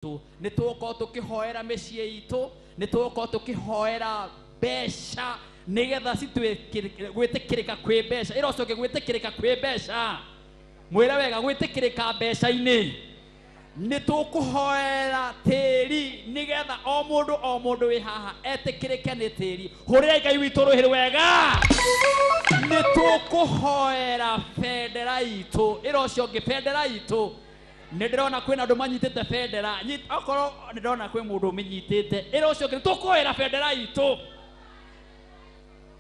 itu nä tågåkorwo tå kä hoera mä ciä itå nä tågåkorwo tå kä hoera mbeca nä getha gwä tä kä rä ka kwä mbeca ä rocoke gwä tä kä rä ka kwä mbeca mwä re wega gwä tä kä rä ka mbeca-inä nä tå kå hoera tä ri nä getha o må ndå wä haha etä kä rä ke nä tä ri hå rä rai Ngai witå rå hä rä wega nä tå kå hoera bendera itå ä rocio ngä bendera itå nä ndä rona kwä na andå manyitä te bendera okorwo nä ndona kwä må ndå mä nyitä te ä rocio ngä tå kå hoera bendera itå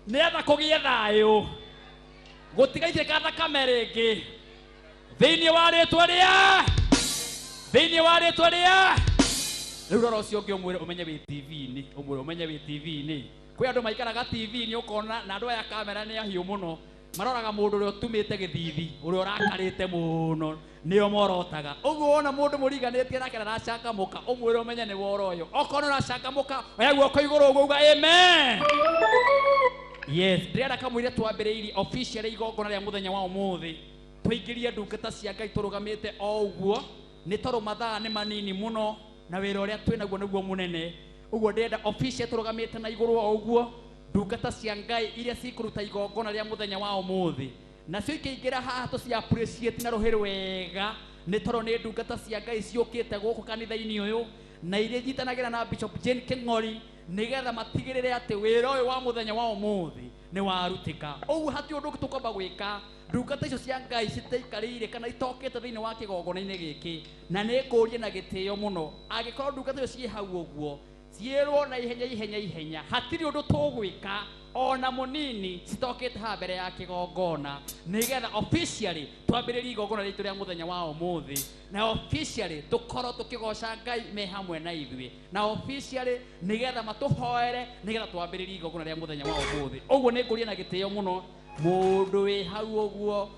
nä getha kå gä e thayå gå tigaithä ka thakame rä ngä thä-inä wa rä twa rä a thä-inä wa rä twa rä a rä u rora å cio å ngä å mwä re å menye wä tv-inä å mwä re å menye wä tv-inä kwä andå maikaraga tv-inä å kona na andå aya kamera nä ahiå må no maroraga må ndå å rä a å tumä te gä thithi å rä a å rakarä te må no nä o morotaga å guo wona må ndå må riganä tie nake naracangamå ka å mwä re å menye nä wora å yå okorwo nä racangamå ka oya guoko igå rå å uga amen yes ndärenda kamå ire twambä rä irie officially igongona rä a må thenya wa å må thä tũingä rie ndungata cia Ngai tå rå gamä te o å guo nä tondå mathaa nä manini må no na wä ra å rä a twä naguo nä guo må nene å guo ndärenda officially tå rå gamä te na igå rå o å guo ndungata cia Ngai iria cikå ruta igongona rä a må thenya wa å må thä nacio ikä ingä ra haha tå ci appreciate na rå hä wega nä tondå nä ndungata cia Ngai ciåkä te gå kå kanitha-inä å yå na iria nyitanagä ra na Bishop Jane King'ori nä getha matigä rä re atä wä ra å yå wa må thenya wa å må thä nä warutä ka å guo hatä å ndå å ngä tå kwamba gwä ka ndungata icio cia Ngai citaikarä ire kana itokä te thä inä wa kä gongona-inä gä kä na nä ngå rie na gä tä o må no angä korwo ndungata icio ciä hau å guo ciärwo na ihenya hatirä å ndå tå gwä ka ona må nini citokä te haha mbere ya kä gongona nä getha officially twambä rä rie igongona rä itå rä a må thenya wa å må thä na officially tå korwo tå kä goca Ngai me hamwe na ithuä na officially nä getha matå hoere nä getha twambä rä rie igongona rä a må thenya wa å må thä å guo nä ngå rie na gä tä o må no må ndå wä hau å guo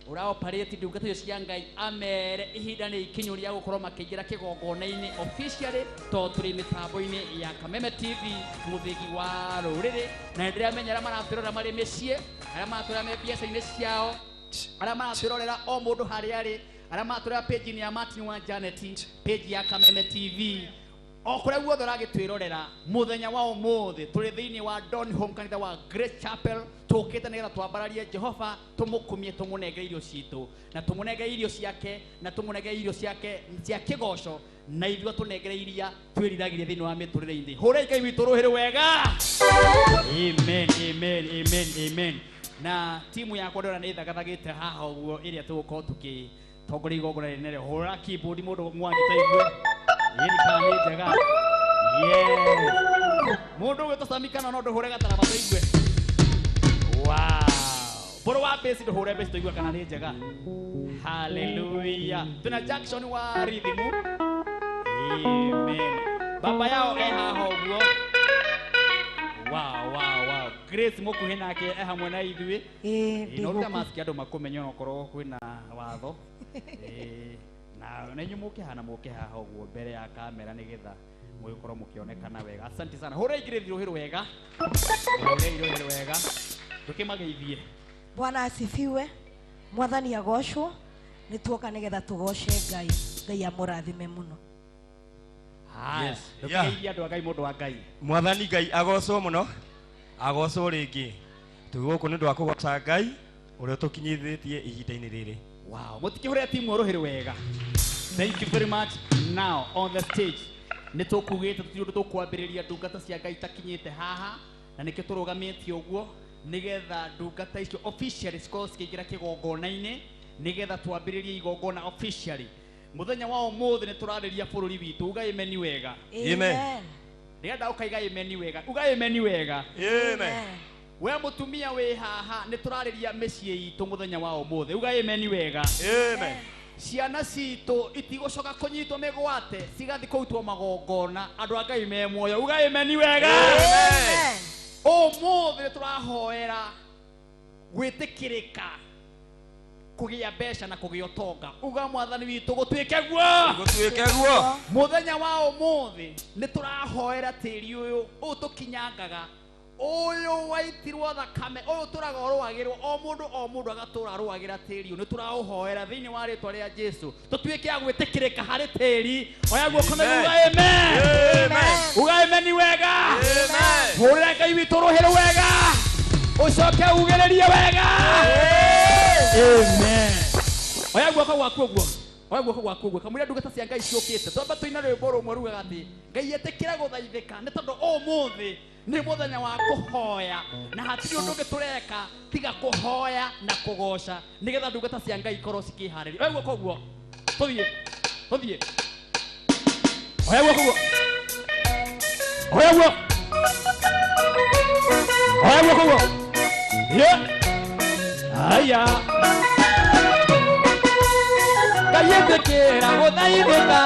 å raoparĩti ndungata icio cia Ngai amere ihinda nä ikinyu rĩa gũkorwo makĩingĩra kĩgongona-inĩ officially tondũ tũrĩ mĩtambo-inĩ ya Kameme TV mũthĩgi wa rũrĩrĩ na ndĩrĩa menya arĩa maratwĩrorera marĩ mĩciĩ arĩa maratwĩrora me biacara-inĩ ciao arĩa maratwĩrorera o mũndũ harĩa arĩ arĩa maratwĩrora page-inĩ ya Martin wa Janet page ya Kameme TV o kũrĩa guothe ũragĩtwĩrorera mũthenya wa ũmũthĩ tũrĩ thĩinĩ wa Don Home kanitha wa Grace Chapel tũkĩte nĩgetha twambararie Jehova tũmũkumie tũmũnengere irio citũ na tũmũnengere irio ciake na tũmũnengere irio ciake cia kĩgoco na ithuĩ tũnengere iria twĩriragĩria thĩinĩ wa mĩtũrĩre-inĩ hũrai Ngai witũ rũhĩ wega amen amen amen amen na timu yakwa ndĩrona nĩ ĩthagathagĩte haha ũguo ĩrĩa tũgũkorwo tũgĩtongoria igongona rĩnene hũra keyboard mũndũ mwanjĩta igue yeni kana njega yes mundu gwito samikana no nduhure gatara bataigue wow boro wa base nduhure base tuigua kana ni njega hallelujah tuna Jackson wa rhythm amen baba yao haha uguo wow Grace mukuhe nake hamwe na ithuĩ inoruta maski andu makumenya okorwo kwina watho na nenyu muke haha uguo mbere ya kamera nĩ getha mũgĩkorwo mũkĩonekana wega asante sana hũra ingĩrĩ rũhĩ wega tũkĩmageithie Bwana asifiwe mwathani agocwo nĩ tuoka nĩ getha tũgoce Ngai amũrathime mũno yes tũkĩgeithia andũ a Ngai mũndũ wa Ngai mwathani Ngai agocwo mũno agocwo rĩngĩ tũgũkũ nĩ ũndũ wa kũgoca Ngai ũrĩa tũkinyithĩtie ihinda-inĩ rĩrĩ wow mũtikĩhũrĩra timu rũhĩ wega thank you very much now on the stage nĩ tũkugĩte tũtirĩ ũndũ tũkwambĩrĩria ndungata cia Ngai takinyĩte haha na nĩkĩo tũrũgamĩtie ũguo nĩgetha ndungata icio officially cikorwo cikĩingĩra kĩgongona-inĩ nĩgetha twambĩrĩrie igongona officially mũthenya wa ũmũthĩ nĩ tũrarĩria bũrũri witũ uga amen wega amen ndĩrenda ũkaiga amen wega uga amen wega amen we mũtumia wĩ haha nĩ tũrarĩria mĩciĩ itũ mũthenya wa ũmũthĩ uga amen wega amen ciana citũ itigũcoka kũnyitwo mĩgwate cigathiĩ kũrutwo magongona andũ a Ngai me muoyo uga amen wega amen ũmũthĩ nĩ tũrahoera gwĩtĩkĩrĩka kũgĩa mbeca na kũgĩa ũtonga uga mwathani witũ gũtuĩke guo mũthenya wa ũmũthĩ nĩ tũrahoera tĩri ũyũ tũkinyangaga Oyo waitirwo thakame oyo turaga rwagirwo o mundu agatura rwagira tiri ni turahoera thiini wa ritwa ria Jesu tutuike ya gwitikirika hari tiri oya guo kome amen uga amen ni wega amen hurira Ngai witu ruhiru wega ucoke ugererie wega amen oya guo gwaku guo oya guo gwaku guo kamuri ndungata cia Ngai ciukite twamba tuina rwimbo rumwe rugaga ati Ngai etikira guthaithika ni tondu umuthi ni muthenya wa kuhoya na hatiri undu ngitureka tiga kuhoya na kugoca nigetha ndungata cia Ngai ikorwo cikiharĩria oya guoko guo tuthie oya guoko guo oya guo aya Ngai etikira guthaithika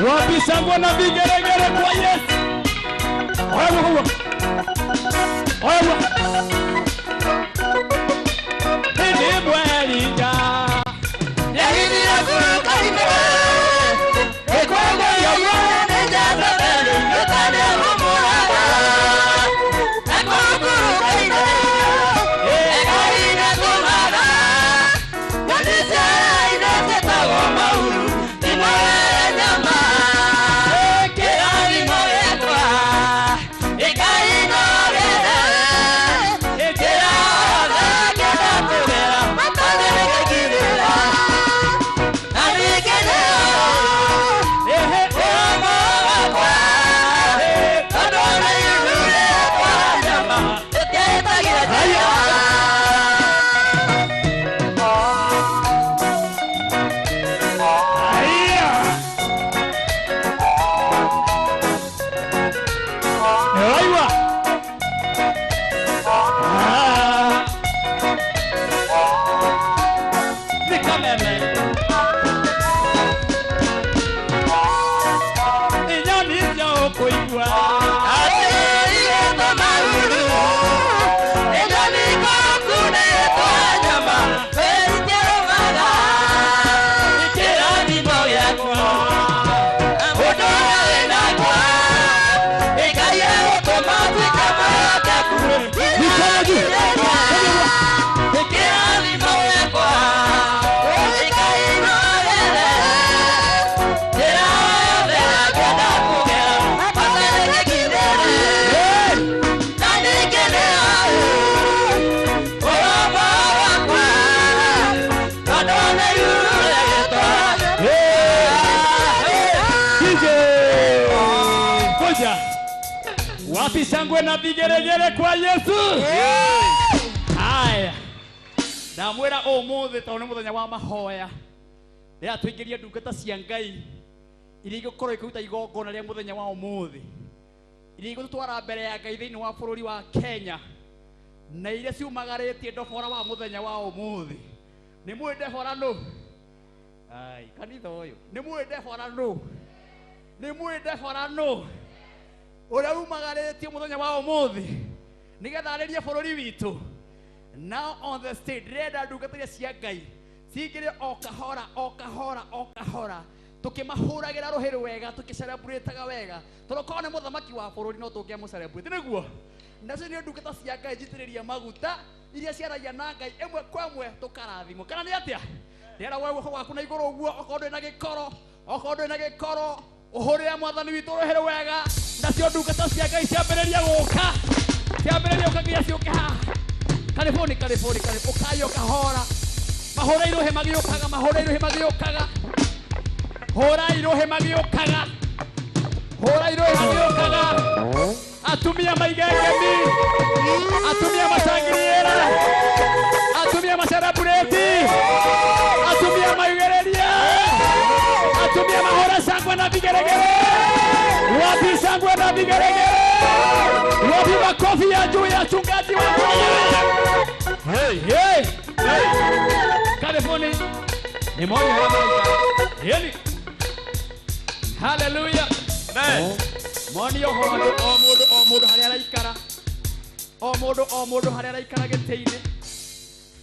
Wabisangwa na vigeregere kwa Yesu. Oya. Ini mwelinga. Yahidi ya kurukaine. Ekwende ya mwane jaza beli. Yotane ya mumulala. Ekurukaine. Ekaine kumara. Yadisya inese tago maulu. Wapi shangwe na vigeregere kwa Yesu? Haya. Ndamwira umuthi to ni muthenya wa mahoya. Rĩrĩa tũingĩrie ndungata cia Ngai iria igũkorwo ikĩruta igongona rĩa muthenya wa umuthi. Iria igũtwara mbere ya Ngai thĩinĩ wa bũrũri wa Kenya. Na iria ciumagarĩtie ndobora wa muthenya wa umuthi. Nĩ mũĩ ndebora nũ? Ai, kanitha ũyũ. Nĩ mũĩ ndebora nũ? Nĩ mũĩ ndebora nũ? Ũrĩa umagarĩtie muthenya wa umuthi. Nĩgetha arĩrie bũrũri witũ. Now on the stage, ndĩrenda ndungata iria cia Ngai cingĩre o kahora tukimahũragĩra rũhĩ wega tukicelebrataga wega tondũ korwo nĩ mũthamaki wa bũrũri no tũngĩamũcelebrate nĩguo. Nacio nĩ ndungata cia Ngai njitĩrĩria maguta iria ciaragia na Ngai ĩmwe kwa ĩmwe tũkarathimwo kana nĩ atĩa? Ndĩrenda woe guoko gwaku na igũrũ ũguo okorwo ndũrĩ na gĩkoro ũhũrĩre mwathani witũ rũhĩ wega. Nacio ndungata cia Ngai ciambĩrĩria gũka nginya ciũke haha. Karibuni ukayo kahora mahora irohe magĩũkaga atumia maigengemi atumia macangiriera atumia macelebrate atumia maigereria atumia mahora shangwe na vigeregere. Wapi shangwe na vigeregere? Wapi makofi ya juu ya chungaji wa Hey. Karibuni. Ni moyo wa Mungu. Hallelujah. Moni o mundu haria araikara. O mundu haria araikara gĩtĩ-inĩ.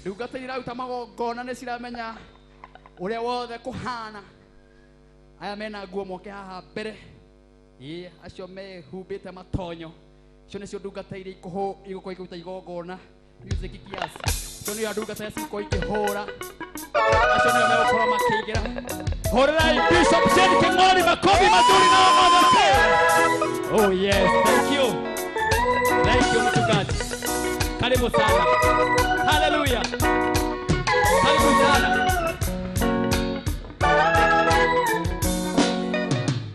Ndungata irauta magongona nĩ ciramenya ũrĩa wothe kũhana. Aya mena nguo moke haha mbere. Acio mehumbĩte matonyo. Icio nĩcio ndungata iria igũkorwo ikĩruta igongona. Music kiasi. Toni ya ndungata cia ikĩhũra. Acio nĩo megũkorwo makĩingĩra. Hũrĩrai Bishop Jane King'ori makofi mazuri na wamothe. Oh yes, thank you mchungaji. Karibu sana. Hallelujah. Karibu sana.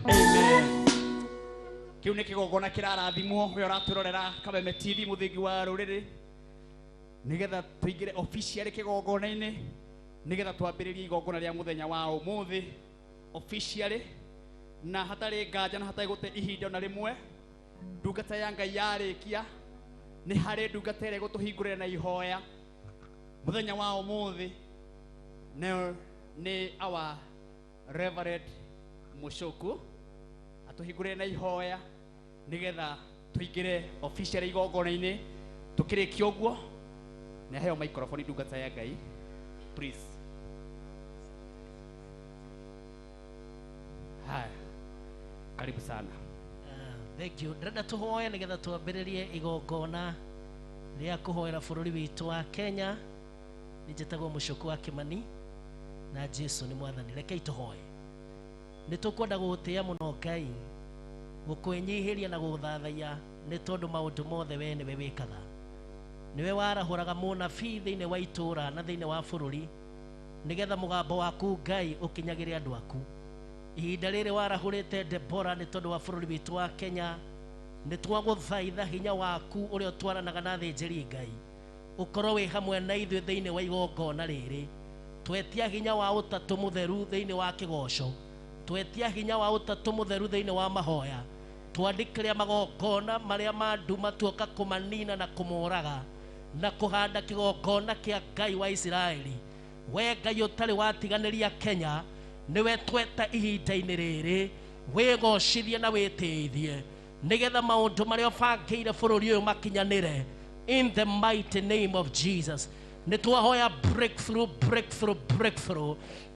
Amen. Kiu nĩ kĩgongona kĩrarathimwo we ũratũrorera Kameme TV mũthingi wa rũrĩrĩ. Nigetha tuingire officially kĩgongona-inĩ nigetha twambĩrĩrie igongona rĩa muthenya wa ũmũthĩ officially na hatarĩ nganja na hatarĩ gũte ihinda na rĩmwe. Ndungata ya Ngai yarĩkia nĩ harĩ ndungata ĩrĩa gũtũhingũrĩra na ihoya muthenya wa ũmũthĩ nĩ our Reverend Mushoku atuhingũrĩre na ihoya nigetha tuingire officially igongona-inĩ. Tukĩrĩkia ũguo na heo microphone ndungata ya Ngai please. Hi. Karibu sana. Thank you. Ndĩrenda tũhoe nĩgetha twambĩrĩrie igongona rĩa kũhoera bũrũri witũ wa Kenya. Nĩnjĩtagwo Mushoku wa Kimani na Jesu nĩ mwathani. Rekei tũhoe. Nĩtũkwenda gũgũtĩĩa mũno Ngai, gũkwĩnyihĩria na gũgũthathaiya nĩ tondũ maũndũ mothe we nĩwe wĩkaga. Niwe warahũraga mũnabii thĩinĩ wa itũũra na thĩinĩ wa bũrũri nigetha mũgambo waku Ngai ũkinyagĩre andũ aku. Ihinda rĩrĩ warahũrĩte Debora nĩ tondũ wa bũrũri witũ wa Kenya. Nĩ twagũthaitha hinya waku ũrĩa ũtwaranaga na thĩnjĩri Ngai ũkorwo wĩ hamwe na ithuĩ thĩinĩ wa igongona rĩrĩ. Twetia hinya wa ũtatũ mũtheru thĩinĩ wa kĩgoco, twetia hinya wa ũtatũ mũtheru thĩinĩ wa mahoya. Twandĩkĩre magongona marĩa ma nduma tuoka kũmanina na kũmũraga na kũhanda kĩgongona kĩa Ngai wa Isiraeli. We Ngai ũtarĩ watiganĩria Kenya niwe tweta ihinda-inĩ rĩrĩ wĩgocithie na wĩtĩithie nigetha maũndũ marĩa ũbangĩire bũrũri ũyũ makinyanĩre in the mighty name of Jesus. Nĩtwahoya breakthrough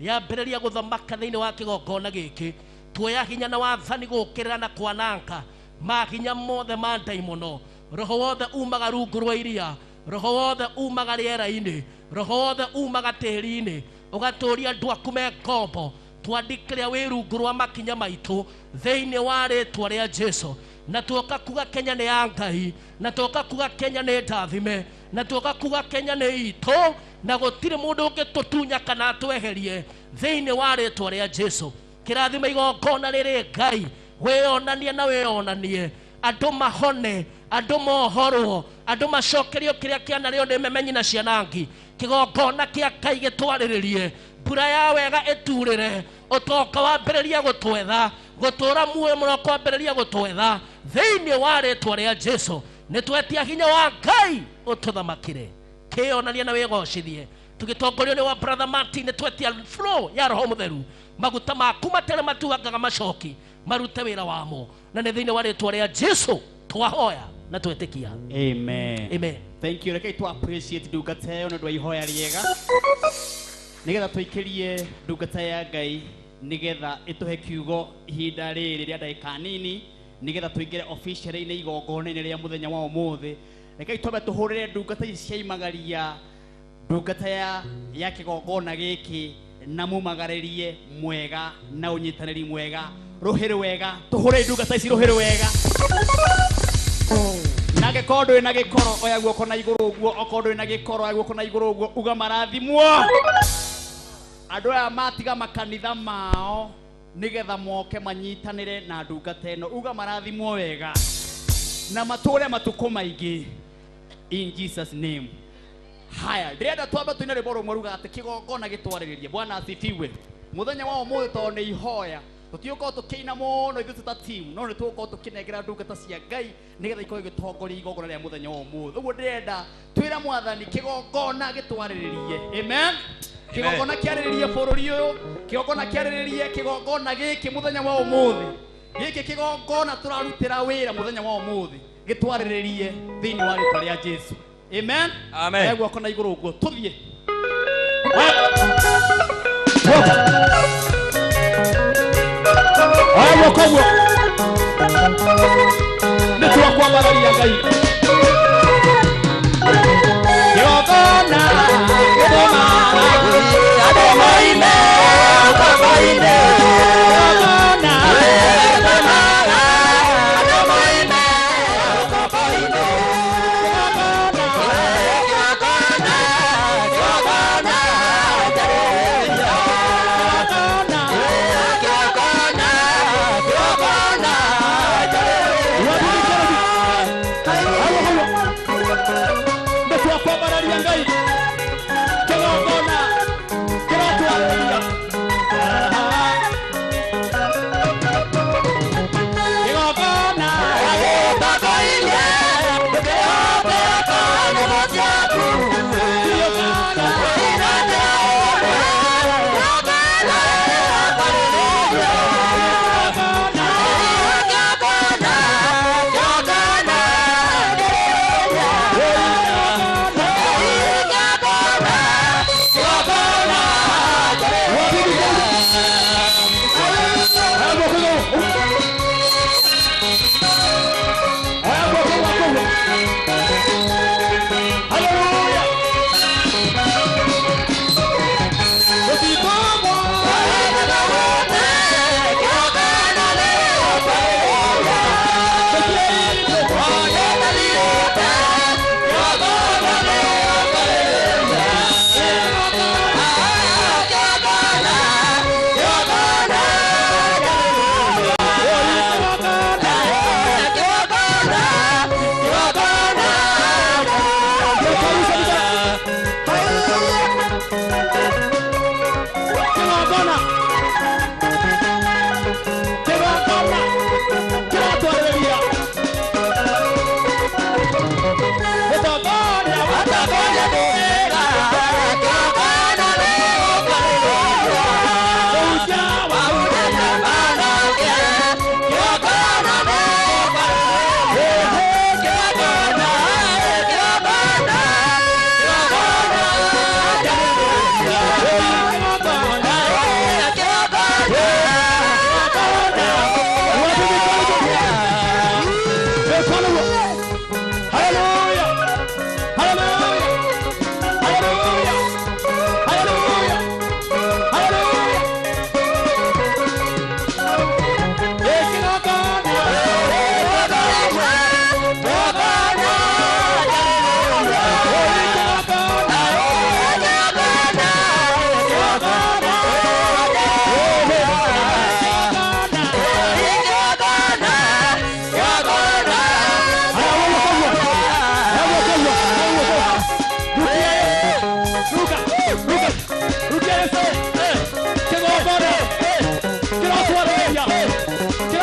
yambĩrĩria gũthamaka thĩinĩ wa kĩgongona gĩkĩ. Tuoya hinya na wathani gũkĩrĩra na kwananga mahinya mothe ma ndaimono. Roho wothe umaga rungu rwa iria, roho wothe umaga rĩera-inĩ, roho wothe umaga tĩri-inĩ ũgatũũria andũ aku me ngombo. Twandĩkĩre wĩ rungu rwa makinya maitũ thĩinĩ wa rĩĩtwa rĩa Jesu. Na tuoka kuga Kenya nĩ ya Ngai, na tuoka kuga Kenya nĩ ndathime, na tuoka kuga Kenya nĩ itũ, na gũtirĩ mũndũ ũngĩtũtunya kana atweherie thĩinĩ wa rĩĩtwa rĩa Jesu. Kĩrathima igongona rĩrĩ Ngai, wĩonanie na wĩonanie andũ mahone, andũ mohorwo, andũ macokerio kĩrĩa kĩanarĩo nĩ memenyi na cianangi. Kĩgongona kĩa Ngai gĩtwarĩrĩrie, mbura ya wega ĩturĩre, ũtonga wambĩrĩrie gũtwetha, gũtũũra muoyo mũno kwambĩrĩrie gũtwetha thĩinĩ wa rĩĩtwa rĩa Jesũ. Nĩtwetia hinya wa Ngai ũtũthamakĩre, kĩonanie na wĩgocithie. Tũgĩtongorio nĩ wa brother Martin, nĩtwetia flow ya Roho Mũtheru, maguta maku matere matuangaga macoki marute wĩra wamo, na nĩ thĩinĩ wa rĩĩtwa rĩa Jesũ twahoya na twetĩkia. Amen. Amen. Thank you. Rekei tu appreciate ndungata ĩyo nĩ ũndũ wa ihoya rĩega, nĩgetha tũikĩrie ndungata ya Ngai, nĩgetha ĩtũhe kiugo ihinda rĩrĩ rĩa ndagĩka nini, nĩgetha tũingĩre officially-inĩ igongona-inĩ rĩa mũthenya wa ũmũthĩ. Rekei twambe tũhũrĩre ndungata ici ciaimagaria ndungata ya kĩgongona gĩkĩ na mumagarĩrie mwega na ũnyitanĩri mwega. Rũhĩrĩ wega, tũhũrĩre ndungata ici rũhĩrĩ wega. Na gĩkondo na gĩkoro oya guoko na igũrũ ũguo, okondo na gĩkoro oya guoko na igũrũ ũguo, uga marathimwo. Andũ aya matiga makanitha mao nĩgetha moke manyitanĩre na ndungata ĩno, uga marathimwo wega na matũre matukũ maingĩ in Jesus name. Haya, ndĩrenda twambe tũine rwĩmbo rũmwe ruga atĩ kĩgongona gĩtwarĩrĩrie. Bwana asifiwe. Mũthenya wa ũmũthĩ tondũ nĩ ihoya, tũtiũkorwo tũkĩina mũno ithuĩ ta team, no nĩ tũgũkorwo tũkĩnengera ndungata cia Ngai nĩgetha ikorwo igĩtongoria igongona rĩa mũthenya wa ũmũthĩ. Ũguo ndĩrenda twĩra Mwathani kĩgongona gĩtwarĩrĩrie. Amen. Kĩgongona kĩarĩrĩrie bũrũri ũyũ, kĩgongona kĩarĩrĩrie kĩgongona gĩkĩ mũthenya wa ũmũthĩ. Gĩkĩ kĩgongona tũrarutĩra wĩra mũthenya wa ũmũthĩ gĩtwarĩrĩrie thĩinĩ wa rĩĩtwa rĩa Jesũ. Amen. Amen. Egwa kona igũrũ ũguo tũthiĩ. Ayo koguo nĩtwakwambararia Ngai. Kĩgongona gĩtũmaga andũ moime ũkombo-inĩ. Kĩgongona gĩtũmaga andũ moime ũkombo-inĩ.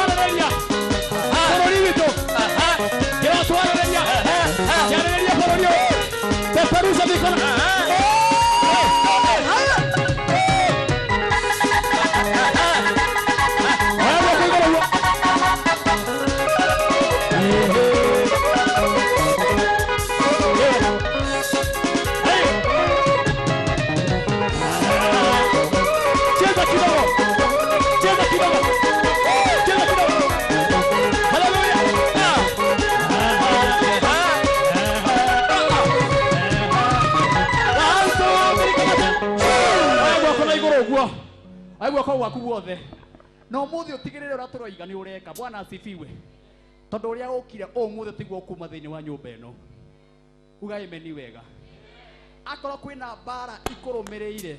turarereria bururi witu kira turarereria yarereria bururi peperusa mikono aigua kwa waku guothe no muthi utigirire uraturoiga ni ureka bwana asifiwe tondu uria ukire umuthi tiguo kuma thiini wa nyumba ino uga imeni wega akoro kwina bara ikurumireire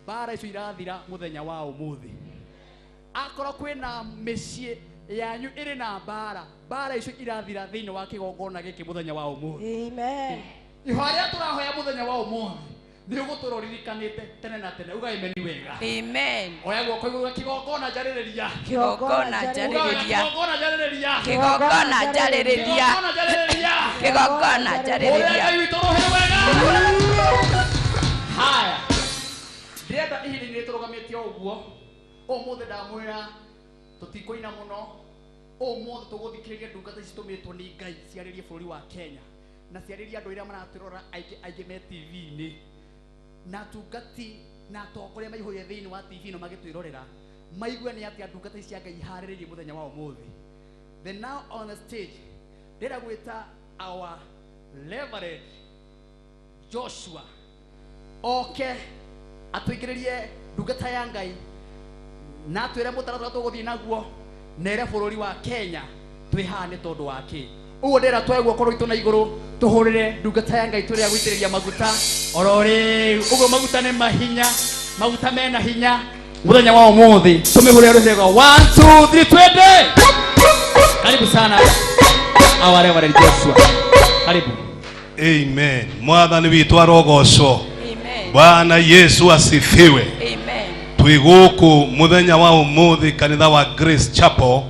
bara icio irathira muthenya wa umuthi akoro kwina micii yanyu iri na bara icio irathira thiini wa kigongona giki muthenya wa umuthi Amen. ihoria turahoya muthenya wa umuthi ni uguturoririkanite tene na tene uga imeni wega Amen. oya guoko iguru kigongona njarireria Kigongona njarireria. kigongona njarireria Kigongona njarireria. Kigongona njarireria. haya ndirenda ihinda ni turugamitio uguo umuthi ndamwira tutikoina muno umuthi tuguthikiriria ndungata ici tumitwo ni Ngai ciaririe bururi wa Kenya na ciaririe andu iria maraturora aige me TV-ini na tungati na atongoria maihuria thiini wa TV no magitwirorera maigua ni atia ndungata ici Ngai ihariririe muthenya wa umuthi. Then now on the stage ndira gwita our Reverend Joshua okay atwikiririe ndungata ya Ngai na twire mutaratara tuguthii naguo nere bururi wa Kenya twihane tondu wake uguo ndira twegwo korwo itu na iguru tuhurire ndungata ya Ngai turia gwitiriria maguta orori uguo maguta ni mahinya maguta mena hinya muthenya wa umuthi tumihurire ruhego 1 2 3 twende karibu sana our Reverend Joshua karibu. Amen. Mwathani witu arogocwo. Amen. Bwana Yesu asifiwe. Amen. Twi guku muthenya wa umuthi kanitha wa Grace Chapel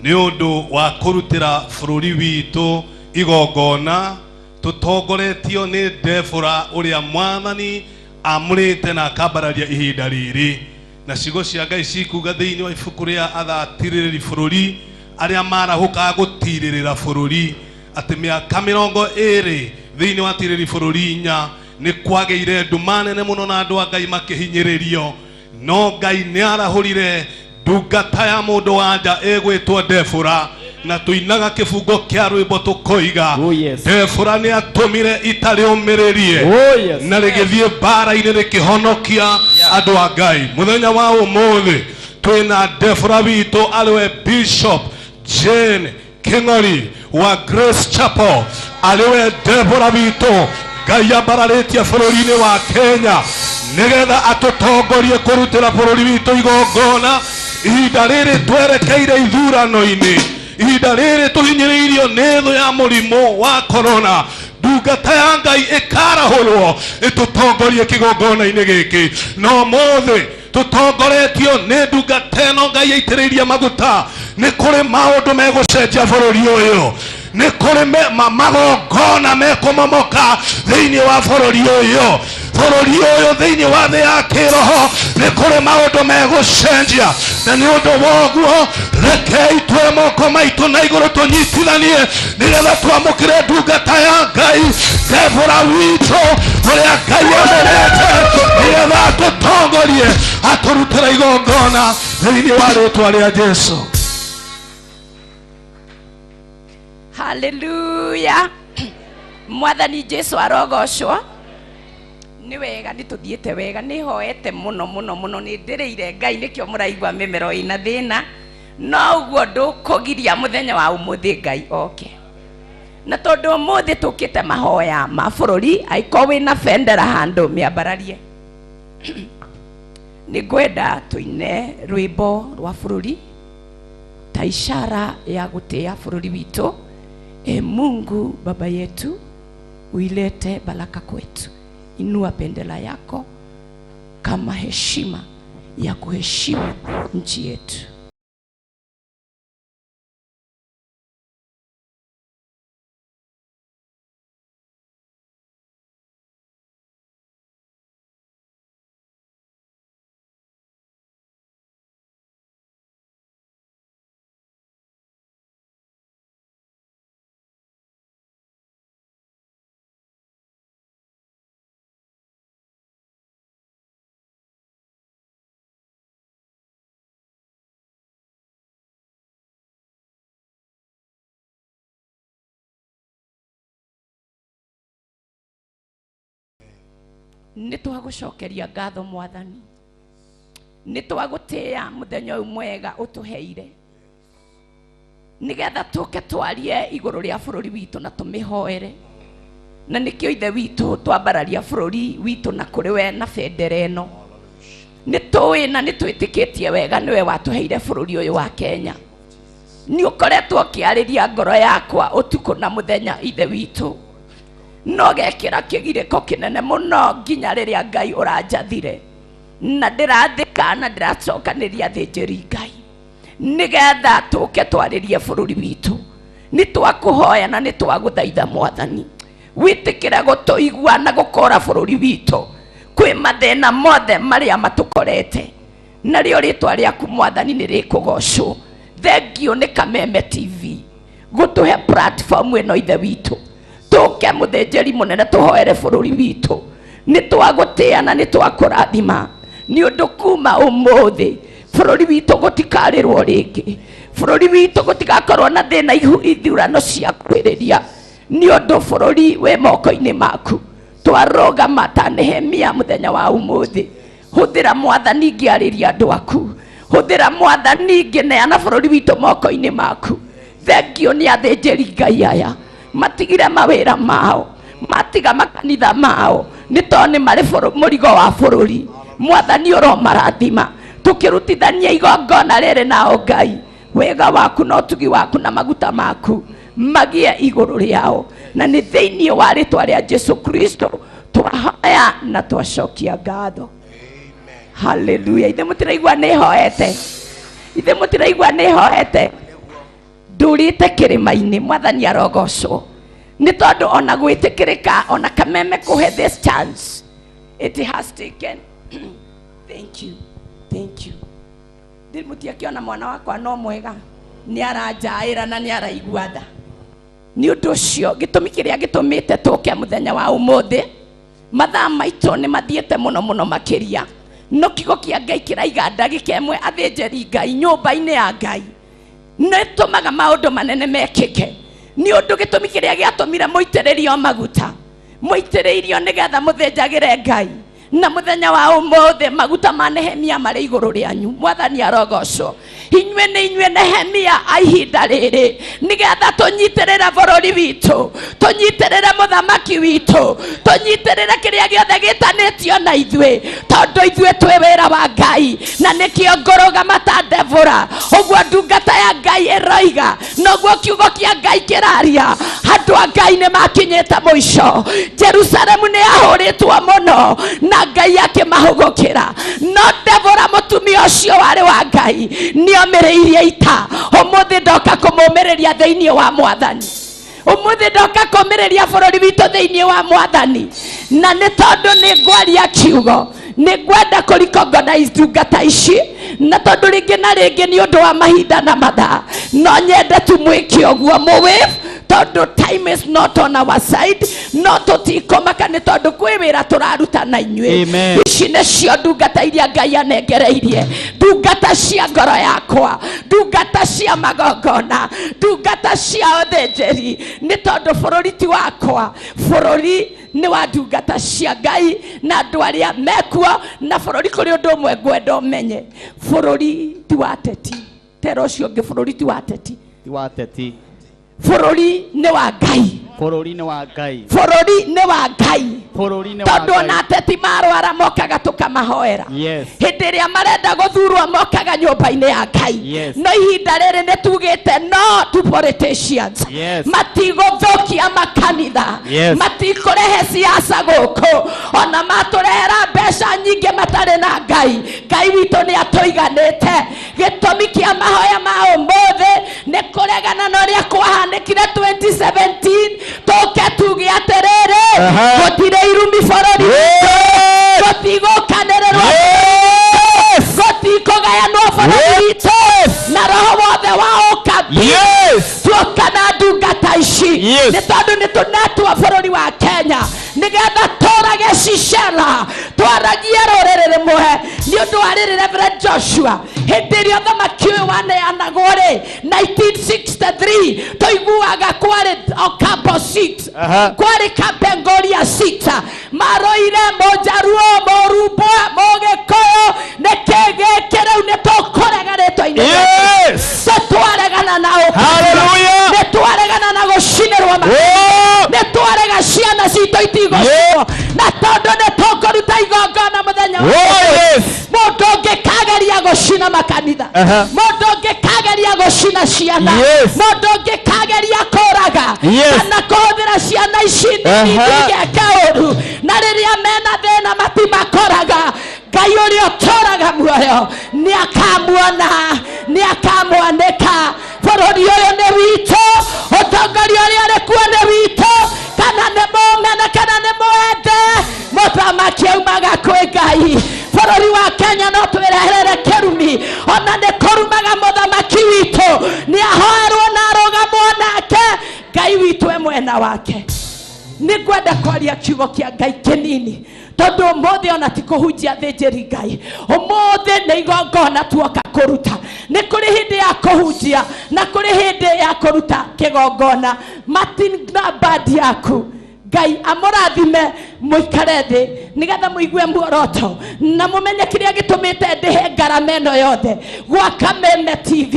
ni undu wa kurutira bururi witu igongona tutongoretio ni Debora uria mwathani amurite na akambararia ihinda riri na cigo cia Ngai cikuga thiini wa ibuku ria athatiriri bururi aria marahuka gutiririra bururi ati miaka 20 thiini wa tiriri bururi nya ni kwageire nduma nene muno na andu a Ngai makihinyiririo no Ngai ni arahurire ndungata ya mundu wanja egwitwo Debora na tuinaga kibungo kia rwimbo tukoiga Oh, yes. Debora ni atumire itari umiririe Oh, yes. na rigithie bara-ini rikihonokia andu a Ngai muthenya wa umuthi twina Debora witu aliwe Bishop Jane King'ori wa Grace Chapel aliwe Debora witu Ngai ambararitie bururi-ini wa Kenya nigetha atutongorie kurutira bururi witu igongona ihinda riri twerekeire ithurano-ini ihinda riri tuhinyiriirio ni thu ya murimo wa corona ndungata ya Ngai ikarahurwo itutongorie kigongona-ini giki no muthi tutongoretio ni ndungata ino Ngai aitiriirie maguta ni kuri maundu megucenjia bururi uyu ni kuri magongona mekumomoka thiini wa bururi uyu thiini wa thi ya kiroho ni kuri maundu megucenjia na ni undu woguo rekei twe moko maitu na iguru tunyitithanie nigetha twamukire ndungata ya Ngai Debora witu uria Ngai amerete nigetha atutongorie aturutira igongona thiini wa ritwa ria Jesu. Hallelujah. Mwathani Jesu arogocwo ni wega ni tuthiete wega ni hoete muno muno muno ni ndireire Ngai nikio muraigwa mimero ina thina no uguo ndukugiria muthenya wa umuthi Ngai oke na tondu umuthi tukite mahoya ma bururi aiko wina bendera handu miambararie ni ngwenda tuine rwimbo rwa bururi ta ishara ya gutia bururi witu. Mungu Baba yetu uilete baraka kwetu. Inua bendera yako kama heshima ya kuheshimu nchi yetu. nĩ twagũcokeria ngatho Mwathani, nĩ twagũtĩĩa mũthenya ũyũ mwega ũtũheire, nĩgetha tũke twarie igũrũ rĩa bũrũri witũ na tũmĩhoere. Na nĩkĩo ithe witũ twambararia bũrũri witũ na kũrĩ we na bendera ĩno. Nĩ tũĩ na nĩ twĩtĩkĩtie wega nĩwe watũheire bũrũri ũyũ wa Kenya. Nĩ ũkoretwo ũkĩarĩria ngoro yakwa ũtukũ na mũthenya ithe witũ, no gekĩra kĩgirĩko kĩnene mũno nginya rĩrĩa Ngai ũranjathire, na ndĩrathĩka na ndĩracokanĩria thĩnjĩri Ngai nĩgetha tũke twarĩrie bũrũri witũ. Nĩ twakũhoya na nĩ twagũthaitha Mwathani wĩtĩkĩre gũtũigua na gũkora bũrũri witũ kwĩ mathĩna mothe marĩa matũkorete, narĩo rĩtwa rĩaku Mwathani nĩ rĩkũgocwo. Thengio nĩ Kameme TV gũtũhe platform ĩno ithe witũ, tũke mũthĩnjĩri mũnene tũhoere bũrũri witũ. Nĩ twagũtĩĩa na nĩ twakũrathima nĩ ũndũ kuma ũmũthĩ bũrũri witũ gũtikarĩrwo rĩngĩ, bũrũri witũ gũtigakorwo na thĩna ithurano cia kwĩrĩria, nĩ ũndũ bũrũri wĩ moko-inĩ maku. Twarũgama ta Nehemia mũthenya wa ũmũthĩ, hũthĩra Mwathani ngĩarĩria andũ aku, hũthĩra Mwathani ngĩneana bũrũri witũ moko-inĩ maku. Thengio nĩ athĩnjĩri Ngai aya matigire mawĩra mao, matiga makanitha mao, nĩ tondũ nĩ marĩ mũrigo wa bũrũri. Mwathani ũromarathima tukirutithania igongona rĩrĩ nao Ngai, wega waku na ũtugi waku na maguta maku magie igũrũ rĩao, na nĩ thĩinĩ wa rĩtwa rĩa Jesu Kristo twahoya na twacokia ngatho. Haleluya. Ithe mũtiraigua nĩ hoete, ithe mũtiraigua nĩ hoete. Ndũrĩte kĩrĩma-inĩ, Mwathani arogocwo, nĩ tondũ ona gwĩtĩkĩrĩka ona Kameme kũhe this chance it has taken. Thank you, thank you. Ndĩmũtiakĩona mwana wakwa no mwega, nĩ aranjaĩra na nĩ araigua tha. Nĩ ũndũ ũcio gĩtũmi kĩrĩa gĩtũmĩte tũke mũthenya wa ũmũthĩ, mathaa maitũ nĩ mathiĩte mũno mũno makĩria, no kiugo kĩa Ngai kĩraiga ndagĩka ĩmwe athĩnjĩri Ngai nyũmba-inĩ ya Ngai nĩ tũmaga maũndũ manene mekĩke. Nĩ ũndũ gĩtũmi kĩrĩa gĩatũmire mũitĩrĩrio maguta, mũitĩrĩirio nĩgetha mũthĩnjagĩre Ngai, na mũthenya wa ũmũthĩ maguta ma Nehemia marĩ igũrũ rĩanyu. Mwathani arogocwo. Inyuĩ nĩ inyuĩ Nehemia a ihinda rĩrĩ, nĩgetha tũnyitĩrĩre bũrũri witũ, tũnyitĩrĩre mũthamaki witũ, tũnyitĩrĩre kĩrĩa gĩothe gĩtanĩtio na ithuĩ, tondũ ithuĩ twĩ wĩra wa Ngai, na nĩkĩo ngũrũgama ta Debora, ũguo ndungata ya Ngai ĩroiga, noguo kiugo kĩa Ngai kĩraria. Andũ a Ngai nĩ makinyĩte mũico, Jerusalemu nĩ yahũrĩtwo mũno na Ngai akĩmahũgũkĩra, no Debora mũtumia ũcio warĩ wa Ngai nĩ omĩrĩirie ita. Ũmũthĩ ndoka kũmũmĩrĩria thĩinĩ wa Mwathani, ũmũthĩ ndoka kũmĩrĩria bũrũri witũ thĩinĩ wa Mwathani, na nĩ tondũ nĩ ngwaria kiugo, nĩ ngwenda kũricognize ndungata ici, na tondũ rĩngĩ na rĩngĩ nĩ ũndũ wa mahinda na mathaa, no nyende tu mwĩke ũguo mũwave, tondũ time is not on our side, no tũtikomaka nĩ tondũ kwĩ wĩra tũraruta na inyuĩ. Ici nĩcio ndungata iria Ngai anengereirie, ndungata cia ngoro yakwa, ndungata cia magongona, ndungata cia ũthĩnjĩri, nĩ tondũ bũrũri ti wakwa, bũrũri nĩ wa ndungata cia Ngai na andũ arĩa mekuo, na bũrũri kũrĩ ũndũ ũmwe ngwenda ũmenye, bũrũri ti wa teti. Tera ũcio ũngĩ, bũrũri ti wa teti, ti wa teti. Bũrũri nĩ wa Ngai, bũrũri nĩ wa Ngai, bũrũri nĩ wa Ngai, bũrũri nĩ wa tondũ ona ateti marwara mokaga tũkamahoera. Hĩndĩ ĩrĩa marenda gũthurwo mokaga nyũmba-inĩ ya Ngai. No ihinda rĩrĩ nĩ tugĩte no to politicians, matigũthũkia makanitha, matikũrehe siasa gũkũ, ona matũrehera mbeca nyingĩ matarĩ na Ngai. Ngai witũ nĩ atũiganĩte. Gĩtũmi kĩa mahoya ma ũmũthĩ nĩ kũregana na ũrĩa kwahanĩkire 2017. Tũke tuge atĩrĩrĩ, gũtirĩ irumi bũrũri witũ, gũtigũkanĩrĩrwo, gũtikũgayanwo bũrũri witũ, na roho wothe wa ũkabi tuoka na ndungata ici, nĩ tondũ nĩ tũnetua bũrũri wa Kenya nĩgetha tũrage cicera, twaragie rũrĩrĩ rĩmwe. Nĩ ũndũ wa rĩrĩ Reverend Joshua, hĩndĩ ĩrĩa ũthamaki ũyũ waneanagwo rĩ 1963, tũiguaga kwarĩ Ocampo 6, kwarĩ Kapenguria 6, maroire mojaruo morubo mogeko nekege kereu netokorega retoine Yes. twaregana nao Hallelujah. netwaregana na gushinerwa Oh. netwarega ciana citũ itigocirwo na tondũ nĩtũkũruta igongona mũthenya wa Oh, yes. mũndũ ũngĩkageria gũcina makanitha mũndũ ũngĩkageria gũcina ciana Yes. mũndũ ũngĩkageria kũraga Yes. kana kũhũthĩra ciana ici nĩigeka ũru na rĩrĩa mena thĩna matimakoraga Ngai ũrĩa ũtũraga muoyo nĩakamuona nĩakamwanĩka bũrũri ũyũ nĩ witũ ũtongoria ũrĩa ũrĩ kuo nĩ witũ kana nĩ mũng'ene kana nĩ mwende mũthamaki aumaga kwĩ Ngai bũrũri wa Kenya no twĩreherere kĩrumi ona nĩ kũrumaga mũthamaki witũ nĩahoerwo na arũgamwo nake Ngai witũ e mwena wake nĩngwenda kwaria kiugo kĩa Ngai kĩnini tondũ ũmũthĩ ona ti kũhunjia thĩnjĩri Ngai ũmũthĩ nĩ igongona tuoka kũruta nĩ kũrĩ hĩndĩ ya kũhunjia na kũrĩ hĩndĩ ya kũruta kĩgongona matina badi yaku Ngai amũrathime mũikare thĩ nĩgetha mũigue muoroto na mũmenye kĩrĩa gĩtũmĩte ndĩhe ngarama ĩno yothe gwaka Meme TV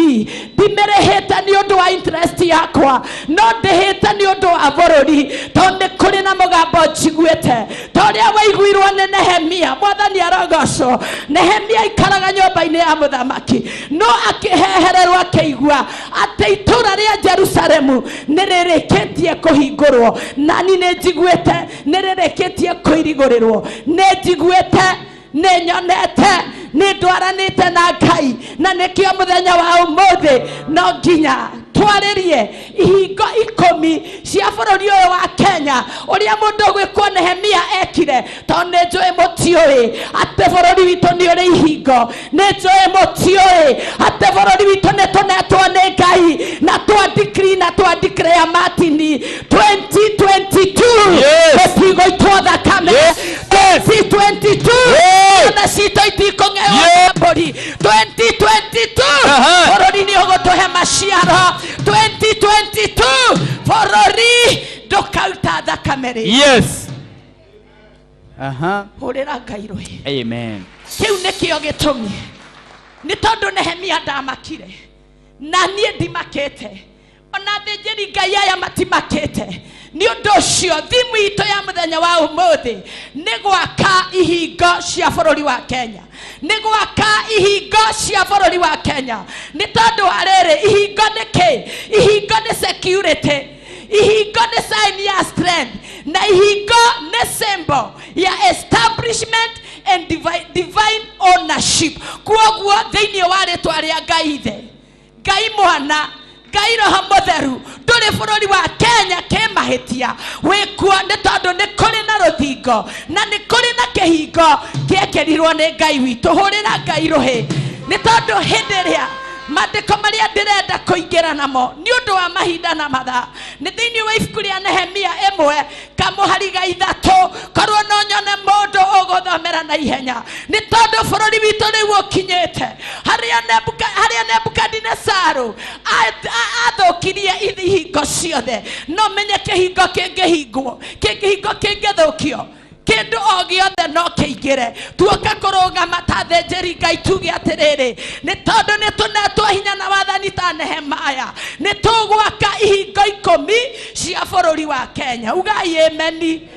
ndimĩrĩhĩte nĩ ũndũ wa interest yakwa no ndĩhĩte nĩ ũndũ wa bũrũri tondũ nĩ kũrĩ na mũgambo njiguĩte ta ũrĩa waiguirwo nĩ Nehemia mwathani arogocwo Nehemia ikaraga nyũmba-inĩ ya mũthamaki no akĩhehererwo akĩigua atĩ itũũra rĩa Jerusalemu nĩ rĩrĩkĩtie kũhingũrwo nani nĩ njiguĩte nĩ rĩrĩkĩtie kũirigũrĩrwo nĩ njiguĩte nĩ nyonete nĩ ndwaranĩte na Ngai na nĩkĩo mũthenya wa ũmũthĩ no nginya twarĩrie ihingo 10 cia bũrũri ũyũ wa Kenya ũrĩa mũndũ gwĩkwo Nehemia ekire tondũ nĩ njũĩ mũtiũĩ atĩ bũrũri witũ nĩ ũrĩ ihingo nĩ njũĩ mũtiũĩ atĩ bũrũri witũ nĩ tũnetwo nĩ Ngai na twa-decree na twa-declare matini 2022 tũtigũitwo thakame 2022 na citũ itikũng'eo mbũri 2022 bũrũri nĩ ũgũtũhe maciaro 2022 bũrũri ndũkauta thakame rĩ Yes. hũrĩra Ngai rũhĩ Amen. kĩu nĩkĩo gĩtũmi nĩ tondũ Nehemia ndamakire na niĩ ndimakĩte ona thĩnjĩri Ngai aya matimakĩte nĩ ũndũ ũcio thimu itũ ya mũthenya wa ũmũthĩ nĩ gwaka ihingo cia bũrũri wa Kenya nĩ gwaka ihingo cia bũrũri wa Kenya nĩ tondũ wa rĩrĩ ihingo nĩ kĩ ihingo nĩ security ihingo nĩ sign ya strength na ihingo nĩ symbol ya establishment and divine ownership kwoguo thĩinĩ wa rĩtwa rĩa Ngai ithe Ngai mwana Ngai roho mũtheru ndũrĩ bũrũri wa Kenya kĩmahĩtia wĩkuo nĩ tondũ nĩ kũrĩ na rũthingo na nĩ kũrĩ na kĩhingo gĩekĩrirwo nĩ Ngai witũ hũrĩra Ngai rũhĩ nĩ tondũ hĩndĩ ĩrĩa maandĩko marĩa ndĩrenda kũingĩra namo nĩ ũndũ wa mahinda na mathaa nĩ thĩinĩ wa ibuku rĩa Nehemia 1 kamũhari ga 3 korwo no nyone mũndũ ũgũthomera na ihenya nĩ tondũ bũrũri witũ rĩu ũkinyĩte harĩa Nebukadinezaru athũkirie ihingo ciothe no menye kĩhingo kĩngĩthũkio kĩndũ o gĩothe no kĩingĩre tuoka kũrũgama ta thĩnjĩri Ngai tuge atĩrĩrĩ nĩ tondũ nĩ tũnetwo hinya na wathani ta Nehemia nĩ tũgwaka ihingo 10 cia bũrũri wa Kenya ugai ameni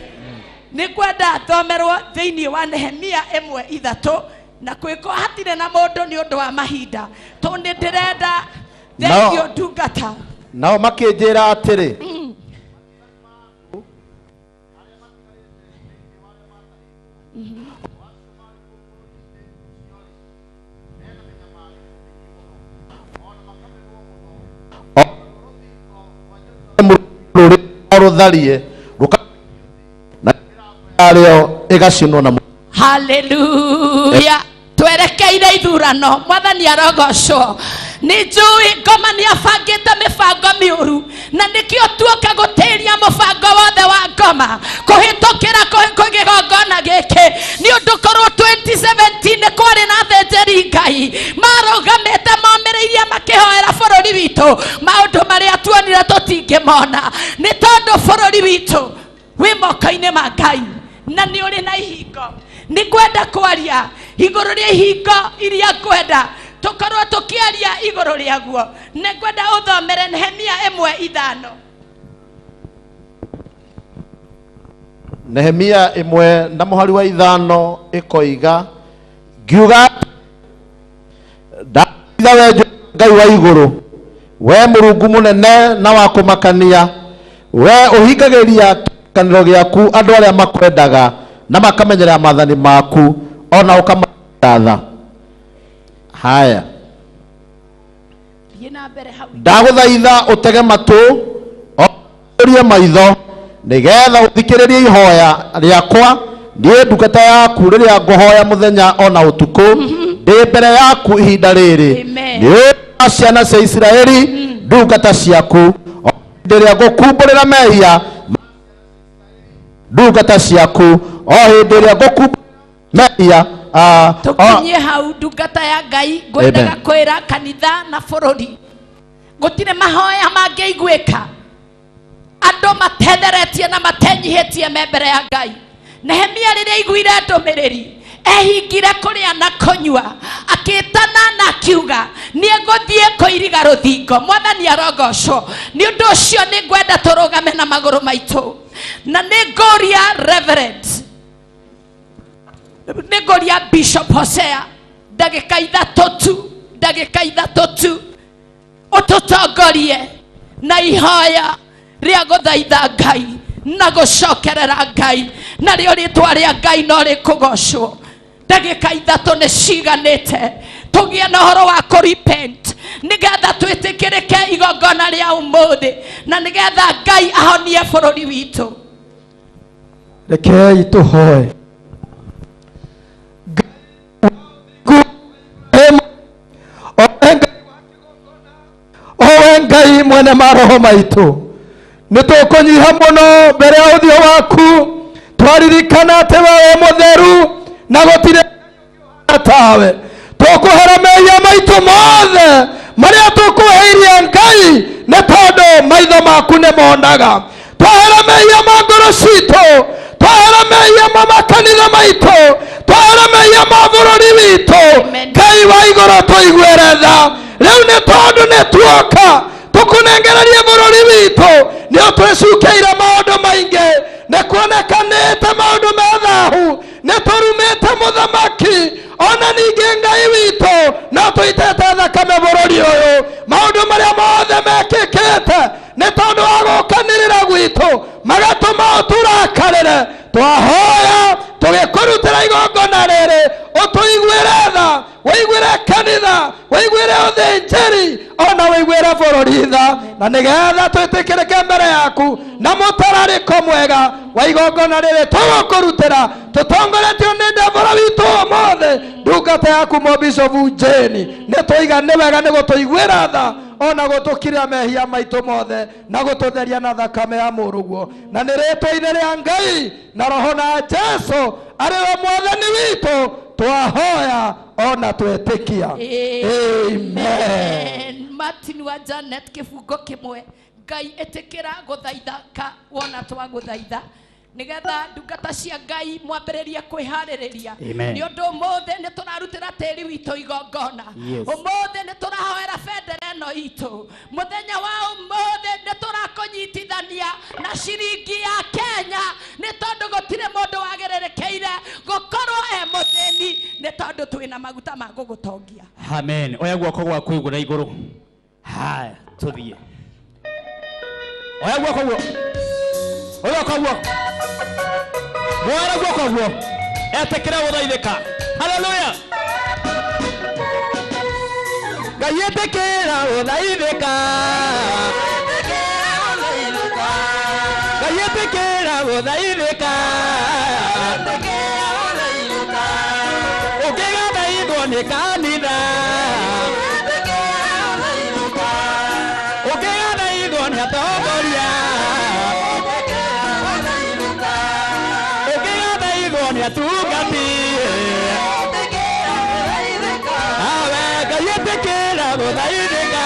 nĩ kwenda thomerwo thĩinĩ wa Nehemia 1:3 na kwĩko hatirĩ na mũndũ nĩ ũndũ wa mahinda tondũ nĩ ndĩrenda thengio ndungata nao makĩnjĩra atĩrĩ rũtharie na arĩo ĩgacinwo na haleluya twerekeire ithurano mwathani arogocwo nĩ njũĩ ngoma nĩ abangĩte mĩbango mĩũru na nĩkĩo tuoka gũtĩria mũbango wothe wa ngoma kũhĩtũkĩra kĩgongona gĩkĩ nĩ ũndũ korwo 2017 nĩ kwarĩ na thĩnjĩri Ngai marũgamĩte momĩrĩirie makĩhoera bũrũri witũ maũndũ marĩa tuonire tũtingĩmona nĩ tondũ bũrũri witũ wĩ moko-inĩ ma Ngai na nĩ ũrĩ na ihingo. Nĩ ngwenda kwaria igũrũ rĩa ihingo iria ngwenda tũkorwo tũkĩaria igũrũ rĩaguo. Nĩ ngwenda ũthomere Nehemia 1:5. Nehemia 1:5 ĩkoiga, ngiuga ndathaitha we Ngai wa igũrũ, we Mũrungu mũnene na wa kũmakania, we ũhingagĩria kĩrĩkanĩro gĩaku andũ arĩa makwendaga na makamenyerera maathani maku, ona ũkamaratha. Haya, ndagũthaitha ũtege matũ, ũrie maitho, nĩgetha ũthikĩrĩrie ihoya rĩakwa niĩ ndungata yaku rĩrĩa ngũhoya mũthenya ona ũtukũ ndĩ mbere yaku ihinda rĩrĩ, nĩ ciana cia Isiraeli ndungata ciaku, rĩrĩa ngũkumbũrĩra mehia ndungata ciaku, o hĩndĩ ĩrĩa ngũkumbũrĩra mehia. Tũkinyie hau ndungata ya Ngai, ngwendaga kwĩra kanitha na bũrũri gũtirĩ mahoya mangĩiguĩka andũ matetheretie na matenyihĩtie me mbere ya Ngai. Nehemia rĩrĩa aiguire ndũmĩrĩri ehingire kũrĩa na kũnyua, akĩtana na akiuga niĩ ngũthiĩ kũiriga rũthingo. Mwathani arogocwo. Nĩ ũndũ ũcio nĩ ngwenda tũrũgame na magũrũ maitũ na nĩ ngũria Reverend, nĩ ngũria Bishop Hosea ndagĩka ithatũ tu ũtũtongorie na ihoya rĩa gũthaitha Ngai na gũcokerera Ngai, na rĩo rĩĩtwa rĩa Ngai no rĩkũgocwo. Ndagĩka ithatũ nĩ ciganĩte tũgĩe na ũhoro wa kũrepent, nĩgetha twĩtĩkĩrĩke igongona rĩa ũmũthĩ na nĩgetha Ngai ahonie bũrũri witũ. Rekei tũhoe. Owe Ngai mwene maroho maitũ, nĩ tũkũnyiha mũno mbere ya ũthiũ waku, twaririkana atĩ we mũtheru na gũtirĩ tawe. Tũkũhera mehia maitũ mothe marĩa tũkwĩhĩirie Ngai, nĩ tondũ maitho maku nĩ monaga. Twahera mehia ma ngoro citũ, twahera mehia ma makanitha maitũ, twahera mehia ma bũrũri witũ. Ngai wa igũrũ tũiguĩre tha. Rĩu nĩ tondũ nĩ tuoka tũkũnengererie bũrũri witũ, nĩ ũtwĩcukĩire maũndũ maingĩ, nĩ kuonekanĩte maũndũ me thahu, nĩ tũrumĩte mũthamaki, ona ningĩ Ngai witũ no tũitĩte thakame bũrũri ũyũ. Maũndũ marĩa mothe mekĩkĩte nĩ tondũ wa gũkanĩrĩra gwitũ magatũma ũtũrakarĩre. Twahoya tũgĩkũrutĩra igongona rĩrĩ, ũtũiguĩre tha, wĩiguĩre kanitha, wĩiguĩre ũthĩnjĩri, ona wĩiguĩre bũrũri tha, na nĩgetha twĩtĩkĩrĩke mbere yaku na mũtararĩko mwega wa igongona rĩrĩ tũgũkũrutĩra, tũtongoretio nĩ ndebora witũ ũmũthĩ ndungata yaku Mũbishopu Jane. Nĩ tũiga nĩ wega nĩ gũtũiguĩra tha, ona gũtũkĩrĩra mehia maitũ mothe na gũtũtheria na thakame ya mũrũguo, na nĩ rĩĩtwa-inĩ rĩa Ngai na Roho na Jesũ arĩwe mwathani witũ twahoya ona twĩtĩkia. Amen. Martin wa Janet kĩbungo kĩmwe. Ngai ĩtĩkĩra gũthaithaka wona twagũthaitha, nĩgetha ndungata cia Ngai mwambĩrĩrie kwĩharĩrĩria. Nĩ ũndũ ũmũthĩ nĩ tũrarutĩra tĩri witũ igongona. Ũmũthĩ nĩ tũrahoera bendera ĩno itũ. Mũthenya wa ũmũthĩ nĩ tũrakũnyitithania na ciringi ya Kenya, nĩ tondũ gũtirĩ mũndũ wagĩrĩrĩkĩire gũkorwo mũthĩni, nĩ tondũ twĩna maguta ma gũgũtongia. Amen. Oya guoko gwaku igũrũ igũrũ. Haya, tũthiĩ. Oya guoko guo. Oya guoko guo. Mwana guoko guo. Etĩkĩra gũthaithĩka. Hallelujah. Ngai etĩkĩra gũthaithĩka. Ngai etĩkĩra gũthaithĩka. Ũkĩgathaithwo nĩ kanitha. Ũkĩgathaithwo nĩ atongoria. Ũkĩgathaithwo nĩ atungati. Awe Ngai etĩkĩra gũthaithĩka.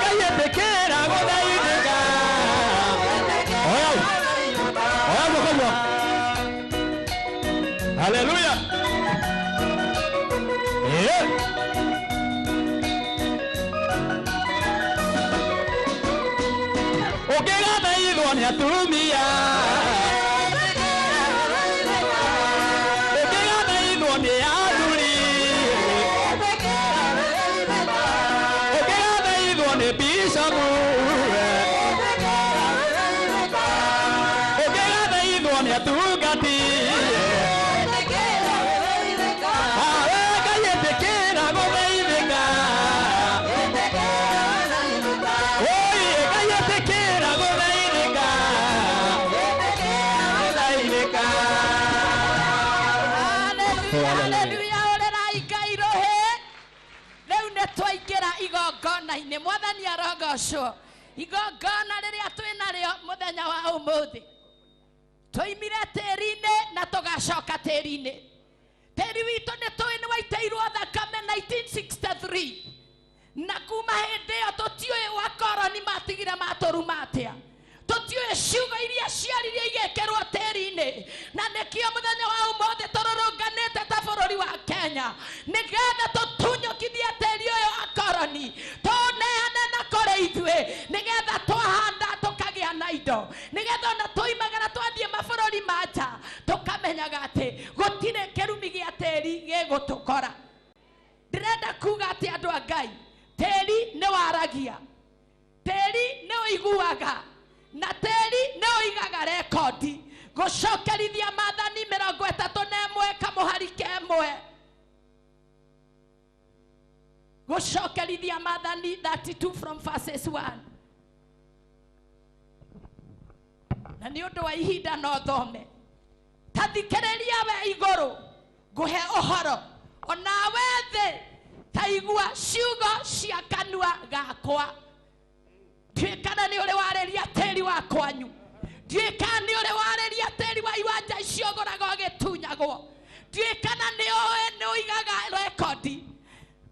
Ngai etĩkĩra gũthaithĩka. Oya atumia ũkĩgathaithwo nĩ athuri ũkĩgathaithwo nĩ bishopu ũkĩgathaithwo nĩ atungati igongona-inĩ mwathani arogocwo igongona rĩrĩa twĩnarĩo mũthenya wa ũmũthĩ tũimire tĩri-inĩ na tũgacoka tĩri-inĩ tĩri witũ nĩ tũĩ nĩ waitĩirwo thakame 1963 na kuma hĩndĩ ĩyo tũtiũĩ wakoroni matigire matũruma atĩa tũtiũĩ ciugo iria ciaririe igĩkĩrwo tĩri-inĩ na nĩkĩo mũthenya wa ũmũthĩ tũrũrũnganĩte ta bũrũri wa Kenya nĩgetha tũtunyũkithie tĩri ũyũ akoroni tũneane na kũrĩ ithuĩ nĩgetha twahanda tũkagĩa na indo nĩgetha ona tũimagara twathiĩ mabũrũri ma nja tũkamenyaga atĩ gũtirĩ kĩrumi gĩa tĩri gĩgũtũkora ndĩrenda kuga atĩ andũ a Ngai tĩri nĩ waragia tĩri nĩ ũiguaga na tĩri nĩ ũigaga rekondi gũcokerithia Maathani 31 kamũhari kemwe gũcokerithia Maathani 32 from verses 1 na nĩ ũndũ wa ihinda no thome ta thikĩrĩria we igũrũ ngũhe ũhoro onawe thĩ ta igua ciugo cia kanua gakwa twĩkana nĩ ũrĩ warĩria tĩri wa kwanyu twĩkana nĩ ũrĩ warĩria tĩri wa iwanja icio ũgũraga ũgĩtunyagwo twĩkana nĩ ũigaga rekondi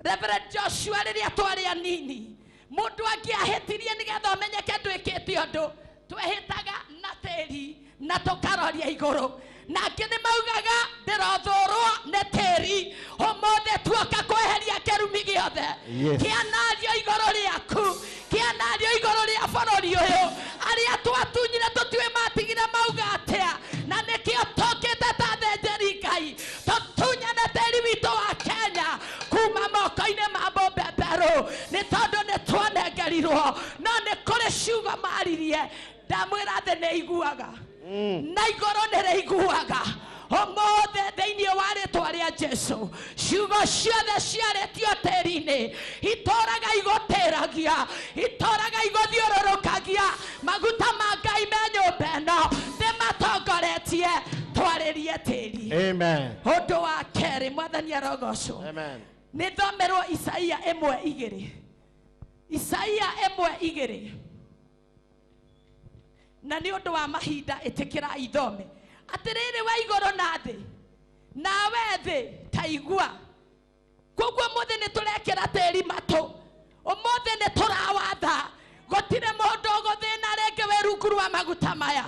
Reverend Joshua rĩrĩa twarĩ anini mũndũ angĩahĩtirie nĩgetha ũmenyeke ndwĩkĩte ũndũ twehĩtaga na tĩri na tũkaroria igũrũ na angĩ nĩ maugaga ndĩrothũrwo nĩ tĩri ũmũthĩ tuoka kweheria kĩrumi gĩothe kĩanario igũrũ rĩaku kĩanario igũrũ rĩa bũrũri ũyũ arĩa twatunyire tũtiũĩ matigire mauga atĩa na nĩkĩo tũkĩte ta thĩnjĩri Ngai tũtunyane tĩri witũ wa Kenya kuma moko-inĩ ma mũmbeberũ nĩ tondũ nĩ twanengerirwo no nĩ kũrĩ ciugo maririe ndamwĩra thĩ nĩ iguaga na igũrũ nĩ rĩiguaga ũmũthĩ thĩinĩ wa rĩtwa rĩa Jesũ ciugo ciothe ciarĩtio tĩri-inĩ itũraga igũtĩragia itũraga igũthiũrũrũkagia maguta ma Ngai me nyũmba ĩno ndĩmatongoretie twarĩrie tĩri ũndũ wa kerĩ mwathani arogocwo nĩ thomerwo Isaia 1:2 Isaia 1:2 na nĩ ũndũ wa mahinda ĩtĩkĩra ithome atĩrĩrĩ wa igũrũ na thĩ nawe thĩ ta igua koguo mũthĩ nĩ tũrekĩra tĩri matũ ũmũthĩ nĩ tũrawatha gũtirĩ mũndũ ũgũthĩna rĩngĩ wĩ rungu rwa maguta maya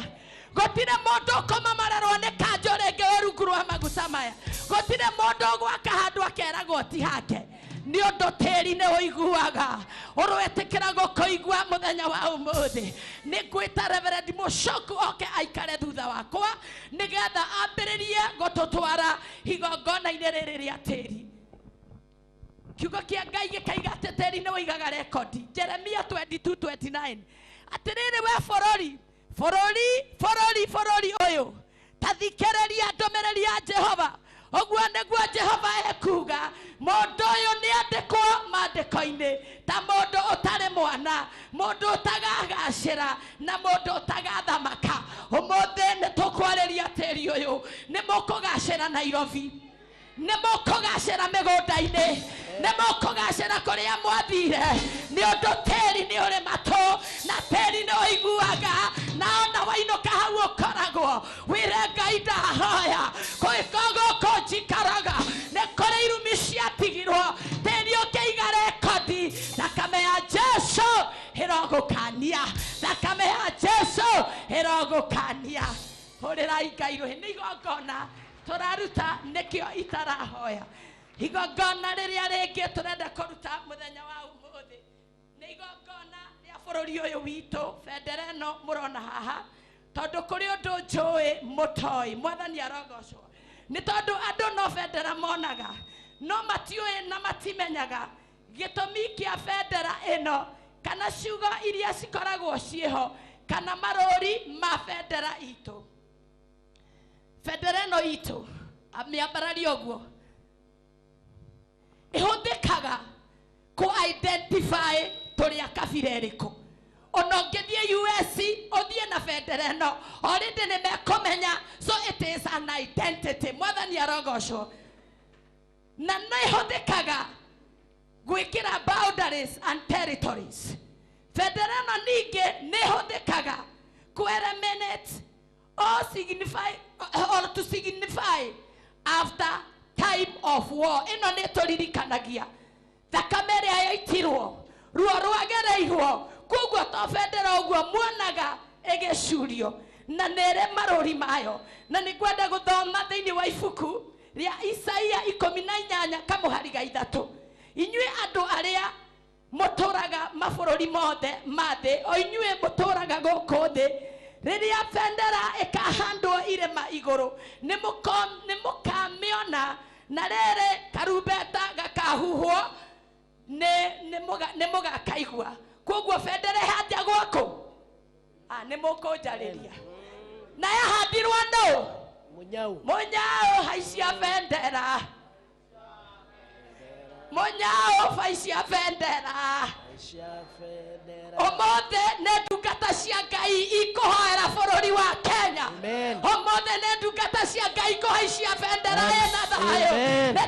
gũtirĩ mũndũ ũkũmamararwo nĩ kanjũ rĩngĩ wĩ rungu rwa maguta maya gũtirĩ mũndũ ũgwaka handũ akeragwo ti hake nĩ ũndũ tĩri nĩ ũiguaga ũrwĩtĩkĩra gũkũigua mũthenya wa ũmũthĩ nĩ ngwĩta Reverend Mũcoku oke aikare thutha wakwa nĩgetha ambĩrĩrie gũtũtwara igongona-inĩ rĩrĩ rĩa tĩri kiugo kĩa Ngai gĩkaiga atĩ tĩri nĩ ũigaga rekondi Jeremia 22:29 atĩrĩrĩ we bũrũri ũyũ ta thikĩrĩria ndũmĩrĩri ya Jehova ũguo nĩguo Jehova ekuga mũndũ ũyũ nĩ andĩkwo mandĩko-inĩ ta mũndũ ũtarĩ mwana mũndũ ũtagagacĩra na mũndũ ũtagathamaka ũmũthĩ nĩ tũkwarĩria tĩri ũyũ nĩ mũkũgacĩra Nairobi nĩ mũkũgacĩra mĩgũnda-inĩ nĩ mũkũgacĩra kũrĩa mwathire nĩ ũndũ tĩri nĩ ũrĩ matũ na tĩri nĩ ũiguaga na ona wainũka hau ũkoragwo wĩre Ngai ndahoya gũkũ njikaraga nĩ kũrĩ irumi ciatigirwo tĩri ũkĩiga rekondi thakame ya Jesũ ĩrogũkania thakame ya Jesũ ĩrogũkania hũrĩrai Ngai rũhĩ nĩ igongona tũraruta nĩkĩo itarahoya igongona rĩrĩa rĩngĩ tũrenda kũruta mũthenya wa ũmũthĩ nĩ igongona rĩa bũrũri ũyũ witũ bendera ĩno mũrona haha tondu kuri undu njui mutoi mwathani arogocwo ni tondu andu no bendera monaga no matiui na matimenyaga gitumi kia bendera ino kana ciugo iria cikoragwo ciho kana marori ma bendera itu. Bendera ino itu amiambarari oguo ihũthĩkaga ku identify tũrĩ a kabira ĩrĩkũ. Ona ũngĩthiĩ US ũthiĩ na bendera ĩno already nĩmekũmenya, so it is an identity. Mwathani arogocwo. Na no ihũthĩkaga gwĩkĩra boundaries and territories. Bendera ĩno ningĩ nĩ ihũthĩkaga ku eliminate or signify or to signify after time of war. Ino nĩ tũririkanagia thakame ĩrĩa yaitirwo, ruo rwagereirwo, koguo to bendera ũguo muonaga ĩgĩcurio na nĩrĩ marũri mayo. Na nĩngwenda gũthoma thĩinĩ wa ibuku rĩa Isaia 18 kamũhari ga 3. Inyuĩ andũ arĩa mũtũraga mabũrũri mothe ma thĩ, o inyuĩ mũtũraga gũkũ thĩ, rĩrĩa bendera ĩkahandwo irĩma igũrũ nĩmũkamĩona, na rĩrĩ karumbeta gakahuhwo nĩ mũgakaigua. Koguo bendera ĩhanja gũkũ nĩmũkũnjarĩria na yahandirwo nũ? Mũnyau haicia bendera, mũnyau haicia bendera. Ũmũthĩ nĩ ndungata cia Ngai ikũhoera bũrũri wa Kenya. Ũmũthĩ nĩ ndungata cia Ngai ikũhaicia bendera ĩna thayũ. Nĩ